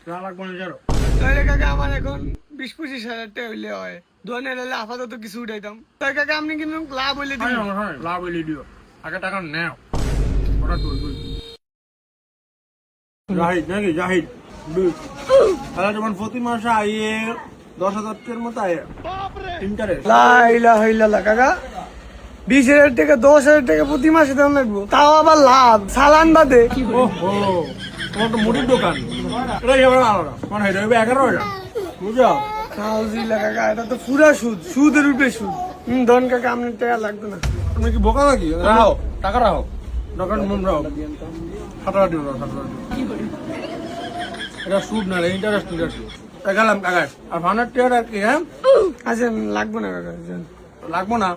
তাহলে কাকা আমার এখন 20-25 হাজার টাকা হইলে হয়, দোকানে এলে আপাতত কিছু উঠাইতাম। তাই কাকা আপনি কিন্তু লাভ হইলে দিন। লাভ হইলে দিও, আগে টাকা নেও। ওটা তুই জাহিদ নাকি জাহিদ তাহলে যেমন প্রতি মাসে আইয়ে 10,000 টাকার মতো আয় ইন্টারেস্ট। লা ইলাহা ইল্লাল্লাহ কাকা, 20,000 টাকা 10,000 টাকা প্রতি মাসে দেওয়া লাগবো, তাও আবার লাভ চালান বাদে। ওহো, তোমার তো মুড়ির দোকান, এটা এবার আলাদা মানে এটা হবে 11,000 বুঝছো? নাউজিল্লাহ কাকা, এটা তো পুরা সুদ, সুদের উপরে সুদ। ধন কাকা আপনার টাকা লাগবে না। তুমি কি বোকা নাকি? রাখো টাকা রাখো, দোকান মন রাখো, 17 দিও 17 এটা সুদ না, ইন্টারেস্ট গেলাম কাকা। আর ভানের টাকা আর কি? হ্যাঁ আচ্ছা লাগবে না কাকা, যান। লাগবো না।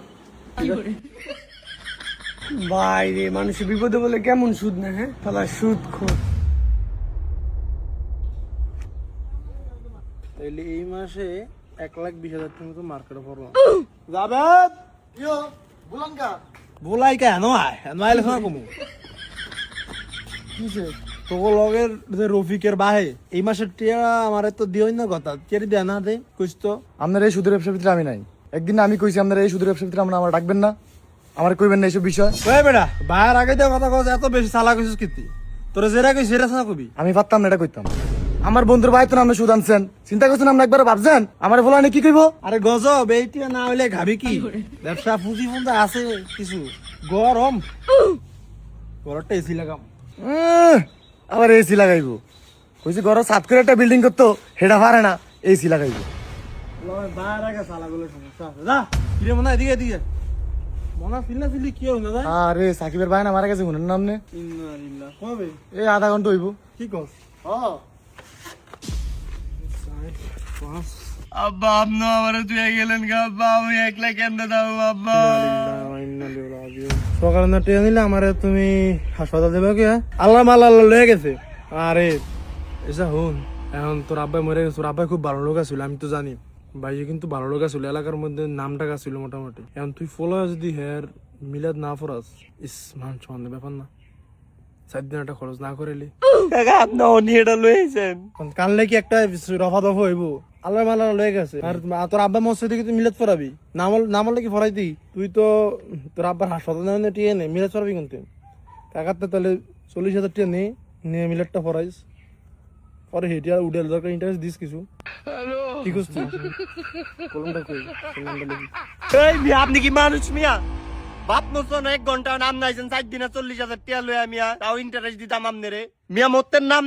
বাইরে মানুষের বিপদে বলে কেমন সুদ না, হ্যাঁ তাহলে সুদ খোর। তাইলে এই মাসে 1,20,000 টাকা মতো মার্কেটে পড়লাম। যাবেদ বলাই কেন আইলে শোনা কমু তোকে লগের যে রফিকের বাহে এই মাসের টিয়া আমার তো দিওই না কথা, কে দেয় না দে কইস তো। আপনার এই সুদের ব্যবসার ভিতরে আমি নাই। একদিন আমি কইছি আপনার এই সুদের ব্যবসার ভিতরে আমার ডাকবেন না, আমার কইবেন না এইসব বিষয়। ওই বেটা বাহার আগে দিয়ে কথা কস, এত বেশি চালা কইছিস কীর্তি, তোর যেটা কইছিস সেটা না কবি। আমি পারতাম না এটা কইতাম। আমার বন্ধুর ভাই তো নামে সুদ আনছেন, চিন্তা করছেন আপনি একবার ভাবছেন আমার বলা কি কইব? আরে গজব, এইটা না হইলে ঘাবি কি? ব্যবসা পুঁজি ফুঁজা আছে কিছু, গরম গরমটা এসি লাগাম। আবার এসি লাগাইবো? কইছি ঘর সাত করে একটা বিল্ডিং করতো, সেটা পারে না, এসি লাগাইবো। বাহার আগে চালা গুলো সমস্যা আছে। যা কিরে মনে এদিকে এদিকে মনা ফিল্লা ফিল্লি কি হইল না? আরে সাকিবের ভাই না মারা গেছে গুনের নাম নে। ইন্নালিল্লাহ কবে? এই আধা ঘন্টা হইব। কি কস? আব্বা আপনি আমারে তুই গেলেন গা আব্বা, আমি একলা কেন্দ্রে দাও আব্বা। সকালে না ট্রেন নিলে আমারে তুমি হাসপাতাল দেবে কি? আল্লাহ মাল্লাহ লয়ে গেছে। আরে এসা হুন, এখন তোর আব্বাই মরে গেছে, তোর আব্বাই খুব ভালো লোক আছিল আমি তো জানি, ভাইয়ে কিন্তু ভালো লোক আছিল, এলাকার মধ্যে নামটা ছিল মোটামুটি। এখন তুই ফলো যদি হের মিলাদ না ফরাস, ইস মান সমান ব্যাপার না, 4 দিন একটা খরচ না করেলি কাকা আপনি অনি এটা লইছেন, কানলে কি একটা রফা দফা হইব? আল্লাহ মাল্লাহ লয়ে গেছে। আর তোর আব্বা মসজিদে কি তুই মিলাদ পড়াবি? নামলে কি ফরাইতি? তুই তো তোর আব্বার হাসপাতাল টিয়ে নে, মিলাদ পড়াবি কিন্তু কাকার তো তাহলে 40,000 টাকা নিয়ে মিলাদটা ফরাইস, পরে হেঁটে আর উঠে দরকার ইন্টারেস্ট দিস কিছু। কি করছিস? কলমটা কই? আপনি কি মানুষ মিয়া? বাপ নতুন 1 ঘন্টা নাম নাইছেন, 4 দিনে 40,000 টাকা লইয়া মিয়া, তাও ইন্টারেস্ট দিতাম আমনে রে মিয়া, মতের নাম